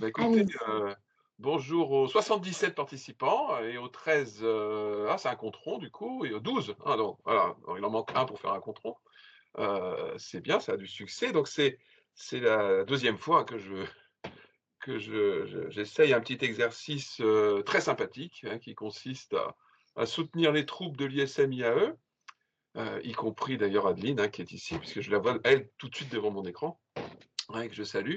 Bah, écoutez, Allez-y. bonjour aux 77 participants et aux 13, c'est un compte rond du coup et aux 12, donc voilà, donc il en manque un pour faire un compte rond. C'est bien, ça a du succès donc c'est la deuxième fois que j'essaye un petit exercice, très sympathique, hein, qui consiste à soutenir les troupes de l'ISM-IAE, y compris d'ailleurs Adeline, hein, qui est ici puisque je la vois elle tout de suite devant mon écran, ouais, que je salue.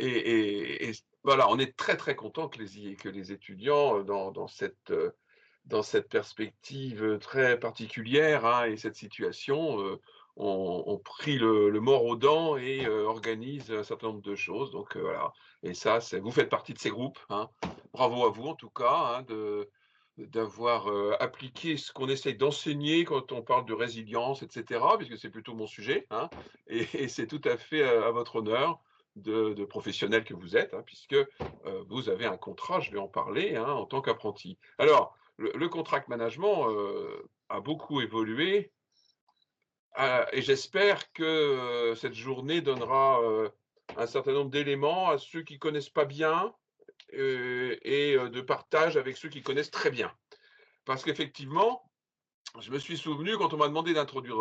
Et voilà, on est très, très content que les étudiants, dans cette perspective, très particulière, hein, et cette situation, ont pris le mors aux dents et organisent un certain nombre de choses donc voilà et ça, c'est vous faites partie de ces groupes, hein. Bravo à vous en tout cas, hein, d'avoir, appliqué ce qu'on essaye d'enseigner quand on parle de résilience et cetera, puisque c'est plutôt mon sujet, hein, et c'est tout à fait, à votre honneur de professionnel que vous êtes, hein, puisque, vous avez un contrat, je vais en parler, hein, en tant qu'apprenti. Alors, le contract management, a beaucoup évolué, et j'espère que, cette journée donnera, un certain nombre d'éléments à ceux qui connaissent pas bien, et de partage avec ceux qui connaissent très bien. Parce qu'effectivement, je me suis souvenu quand on m'a demandé d'introduire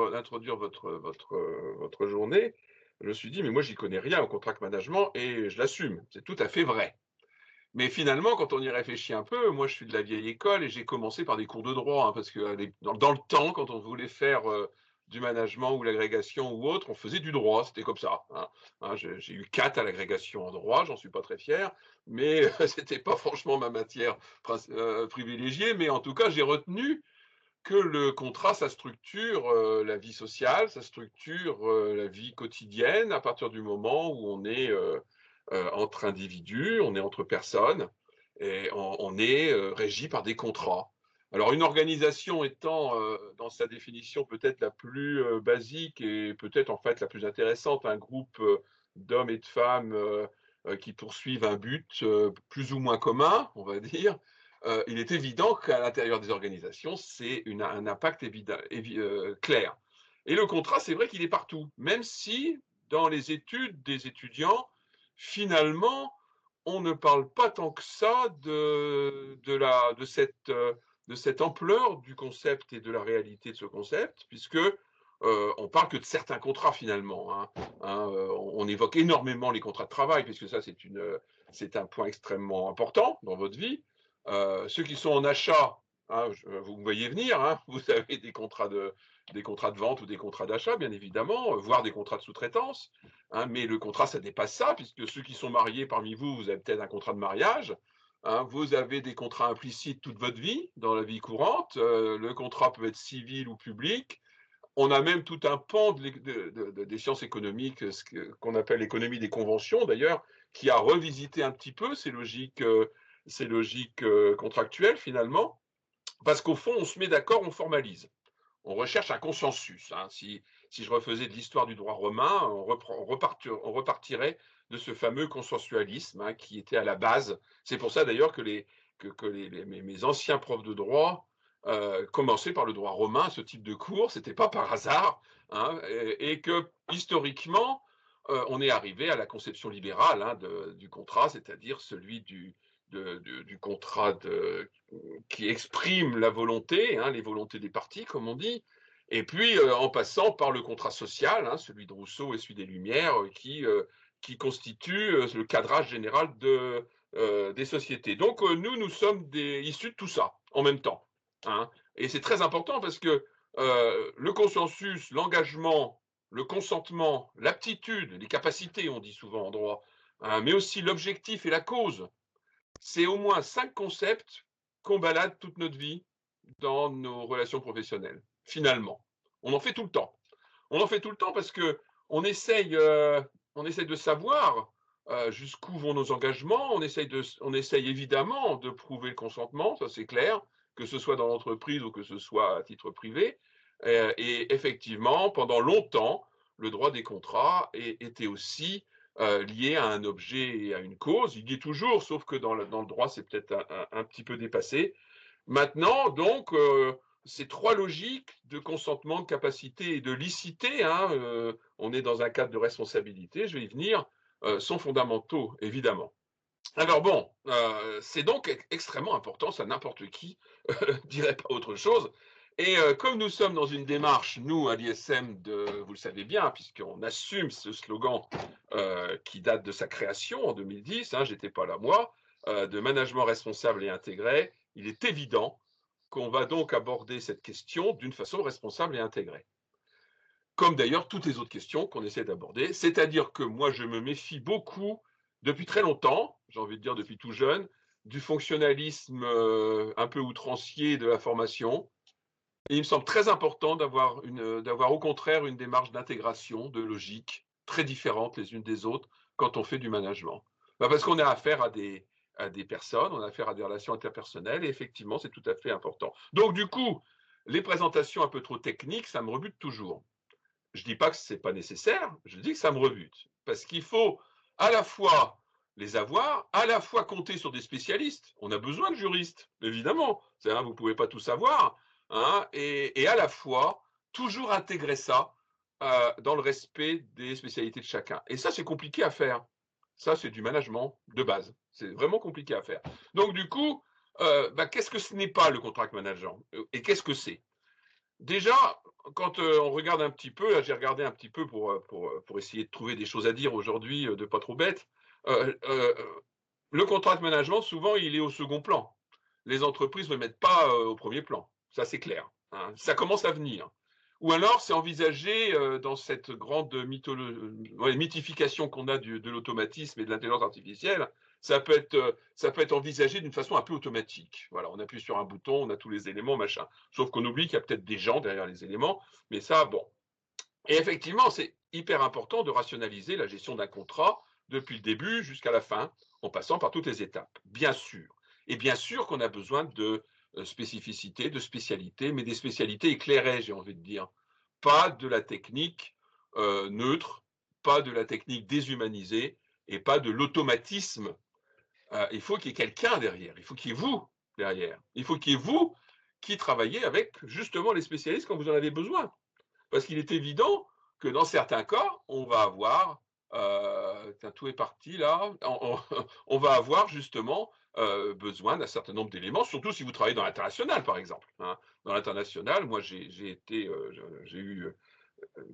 votre journée, je me suis dit: «Mais moi j'y connais rien au contract management et je l'assume». C'est tout à fait vrai. Mais finalement, quand on y réfléchit un peu, moi je suis de la vieille école et j'ai commencé par des cours de droit, hein, parce que dans le temps, quand on voulait faire, du management ou l'agrégation ou autre, on faisait du droit, c'était comme ça, hein. J'ai eu 4 à l'agrégation en droit, j'en suis pas très fier, mais c'était pas franchement ma matière privilégiée, mais en tout cas, j'ai retenu que le contrat, ça structure, la vie sociale, ça structure, la vie quotidienne à partir du moment où on est, entre individus, on est entre personnes et on est, régi par des contrats. Alors une organisation étant, dans sa définition peut-être la plus, basique et peut-être en fait la plus intéressante, un groupe, d'hommes et de femmes, qui poursuivent un but, plus ou moins commun, on va dire, il est évident qu'à l'intérieur des organisations, c'est un impact clair. Et le contrat, c'est vrai qu'il est partout, même si dans les études des étudiants, finalement, on ne parle pas tant que ça de cette ampleur du concept et de la réalité de ce concept, puisque on parle que de certains contrats finalement, on évoque énormément les contrats de travail, puisque ça c'est un point extrêmement important dans votre vie. Ceux qui sont en achat, hein, vous me voyez venir, hein, vous avez des contrats de vente ou des contrats d'achat, bien évidemment, voire des contrats de sous-traitance, hein, mais le contrat, ça dépasse ça, puisque ceux qui sont mariés parmi vous, vous avez peut-être un contrat de mariage, hein, vous avez des contrats implicites toute votre vie, dans la vie courante, le contrat peut être civil ou public, on a même tout un pan des sciences économiques, qu'on appelle l'économie des conventions d'ailleurs, qui a revisité un petit peu ces logiques contractuelles finalement, parce qu'au fond, on se met d'accord, on formalise. On recherche un consensus, hein. Si je refaisais de l'histoire du droit romain, on repartirait de ce fameux consensualisme, hein, qui était à la base. C'est pour ça d'ailleurs que mes anciens profs de droit commençaient par le droit romain, ce type de cours, c'était pas par hasard, hein, et que historiquement, on est arrivé à la conception libérale, hein, du contrat, c'est-à-dire celui du contrat qui exprime la volonté, hein, les volontés des parties, comme on dit, et puis en passant par le contrat social, hein, celui de Rousseau et celui des Lumières, qui constitue le cadrage général des sociétés. Donc nous sommes issus de tout ça en même temps, hein. Et c'est très important parce que le consensus, l'engagement, le consentement, l'aptitude, les capacités, on dit souvent en droit, hein, mais aussi l'objectif et la cause, c'est au moins 5 concepts qu'on balade toute notre vie dans nos relations professionnelles, finalement. On en fait tout le temps. On en fait tout le temps parce que on essaye, heu, on essaye de savoir, jusqu'où vont nos engagements. On essaye évidemment de prouver le consentement, ça c'est clair, que ce soit dans l'entreprise ou que ce soit à titre privé. Et effectivement, pendant longtemps, le droit des contrats était aussi, lié à un objet et à une cause. Il y est toujours, sauf que dans le droit, c'est peut-être un petit peu dépassé. Maintenant, donc, ces 3 logiques de consentement, de capacité et de licité, hein, on est dans un cadre de responsabilité, je vais y venir, sont fondamentaux, évidemment. Alors bon, c'est donc extrêmement important, ça n'importe qui dirait pas autre chose. Et comme nous sommes dans une démarche, nous, à l'ISM, vous le savez bien, puisqu'on assume ce slogan qui date de sa création en 2010, hein, j'étais pas là moi, de management responsable et intégré, il est évident qu'on va donc aborder cette question d'une façon responsable et intégrée. Comme d'ailleurs toutes les autres questions qu'on essaie d'aborder, c'est-à-dire que moi je me méfie beaucoup, depuis très longtemps, j'ai envie de dire depuis tout jeune, du fonctionnalisme un peu outrancier de la formation. Et il me semble très important d'avoir au contraire une démarche d'intégration, de logique, très différentes les unes des autres quand on fait du management. Parce qu'on a affaire à des personnes, on a affaire à des relations interpersonnelles, et effectivement, c'est tout à fait important. Donc, du coup, les présentations un peu trop techniques, ça me rebute toujours. Je ne dis pas que ce n'est pas nécessaire, je dis que ça me rebute. Parce qu'il faut à la fois les avoir, à la fois compter sur des spécialistes. On a besoin de juristes, évidemment. Hein, vous ne pouvez pas tout savoir. Hein, et à la fois, toujours intégrer ça dans le respect des spécialités de chacun. Et ça, c'est compliqué à faire. Ça, c'est du management de base. C'est vraiment compliqué à faire. Donc, du coup, qu'est-ce que ce n'est pas le contract management? Et qu'est-ce que c'est? Déjà, quand on regarde un petit peu, j'ai regardé un petit peu pour essayer de trouver des choses à dire aujourd'hui, de pas trop bête. Le contract management, souvent, il est au second plan. Les entreprises ne le mettent pas au premier plan. Ça, c'est clair. Hein. Ça commence à venir. Ou alors, c'est envisagé dans cette grande mythification qu'on a de l'automatisme et de l'intelligence artificielle. Ça peut être envisagé d'une façon un peu automatique. Voilà, on appuie sur un bouton, on a tous les éléments, machin. Sauf qu'on oublie qu'il y a peut-être des gens derrière les éléments. Mais ça, bon. Et effectivement, c'est hyper important de rationaliser la gestion d'un contrat depuis le début jusqu'à la fin, en passant par toutes les étapes, bien sûr. Et bien sûr qu'on a besoin de spécificité, de spécialité, mais des spécialités éclairées, j'ai envie de dire. Pas de la technique neutre, pas de la technique déshumanisée et pas de l'automatisme. Il faut qu'il y ait quelqu'un derrière, il faut qu'il y ait vous derrière. Il faut qu'il y ait vous qui travaillez avec justement les spécialistes quand vous en avez besoin. Parce qu'il est évident que dans certains cas, on va avoir, tout est parti là, on va avoir justement besoin d'un certain nombre d'éléments, surtout si vous travaillez dans l'international, par exemple. Hein. Dans l'international, moi, j'ai eu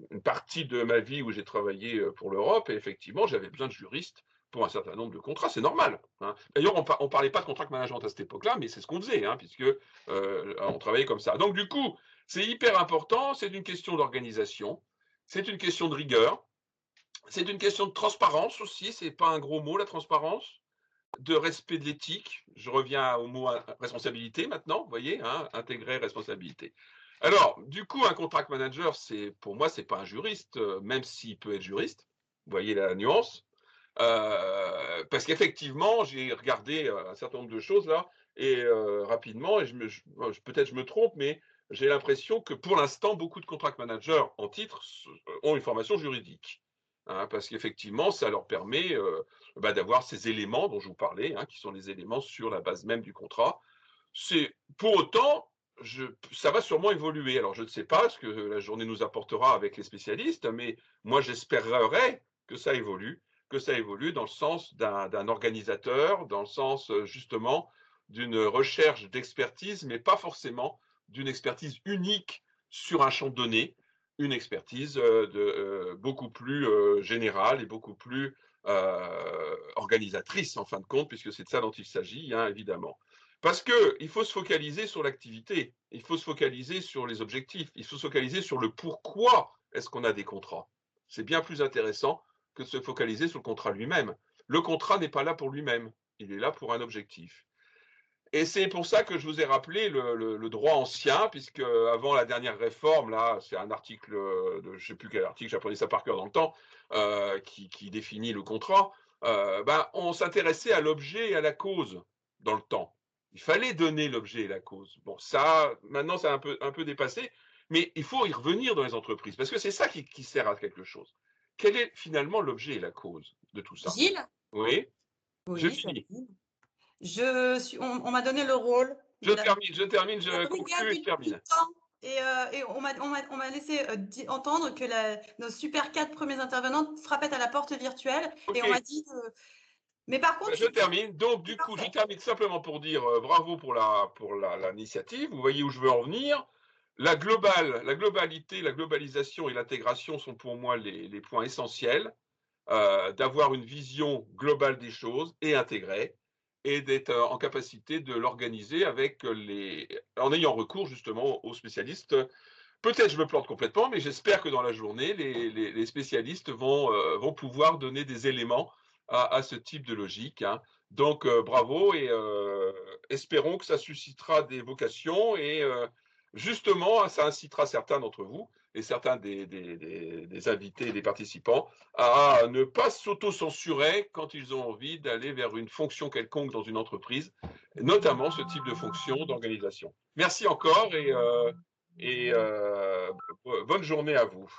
une partie de ma vie où j'ai travaillé pour l'Europe, et effectivement, j'avais besoin de juristes pour un certain nombre de contrats, c'est normal. Hein. D'ailleurs, on ne parlait pas de contract management à cette époque-là, mais c'est ce qu'on faisait, hein, puisque on travaillait comme ça. Donc, du coup, c'est hyper important, c'est une question d'organisation, c'est une question de rigueur, c'est une question de transparence aussi, c'est pas un gros mot, la transparence, de respect de l'éthique. Je reviens au mot responsabilité maintenant, vous voyez, hein, intégrer responsabilité. Alors, du coup, un contract manager, pour moi, c'est pas un juriste, même s'il peut être juriste. Vous voyez la nuance. Parce qu'effectivement, j'ai regardé un certain nombre de choses là, et rapidement, et peut-être je me trompe, mais j'ai l'impression que pour l'instant, beaucoup de contract managers en titre ont une formation juridique. Hein, parce qu'effectivement, ça leur permet d'avoir ces éléments dont je vous parlais, hein, qui sont les éléments sur la base même du contrat. Pour autant, ça va sûrement évoluer. Alors, je ne sais pas ce que la journée nous apportera avec les spécialistes, mais moi, j'espérerais que ça évolue dans le sens d'un organisateur, dans le sens justement d'une recherche d'expertise, mais pas forcément d'une expertise unique sur un champ donné, une expertise beaucoup plus générale et beaucoup plus organisatrice en fin de compte, puisque c'est de ça dont il s'agit, hein, évidemment. Parce qu'il faut se focaliser sur l'activité, il faut se focaliser sur les objectifs, il faut se focaliser sur le pourquoi est-ce qu'on a des contrats. C'est bien plus intéressant que de se focaliser sur le contrat lui-même. Le contrat n'est pas là pour lui-même, il est là pour un objectif. Et c'est pour ça que je vous ai rappelé le droit ancien, puisque avant la dernière réforme, là, c'est un article, je ne sais plus quel article, j'apprenais ça par cœur dans le temps, qui définit le contrat, on s'intéressait à l'objet et à la cause dans le temps. Il fallait donner l'objet et la cause. Bon, ça, maintenant, c'est un peu dépassé, mais il faut y revenir dans les entreprises, parce que c'est ça qui sert à quelque chose. Quel est finalement l'objet et la cause de tout ça? Gilles? Oui, je Oui, c'est finis. on m'a donné le rôle Je de la termine, je brigade conclue et je du termine. temps. Et on m'a laissé entendre que nos super 4 premiers intervenants frappaient à la porte virtuelle. Et Ok, on m'a dit Mais par contre, Je termine. Donc, du coup, je parfait. termine simplement pour dire bravo pour l'initiative. Vous voyez où je veux en venir. La globalité, la globalisation et l'intégration sont pour moi les points essentiels d'avoir une vision globale des choses et intégrée et d'être en capacité de l'organiser en ayant recours justement aux spécialistes. Peut-être je me plante complètement, mais j'espère que dans la journée, les spécialistes vont pouvoir donner des éléments à ce type de logique, hein. Donc, bravo et espérons que ça suscitera des vocations et justement, ça incitera certains d'entre vous et certains des invités et des participants à ne pas s'auto-censurer quand ils ont envie d'aller vers une fonction quelconque dans une entreprise, notamment ce type de fonction d'organisation. Merci encore et bonne journée à vous.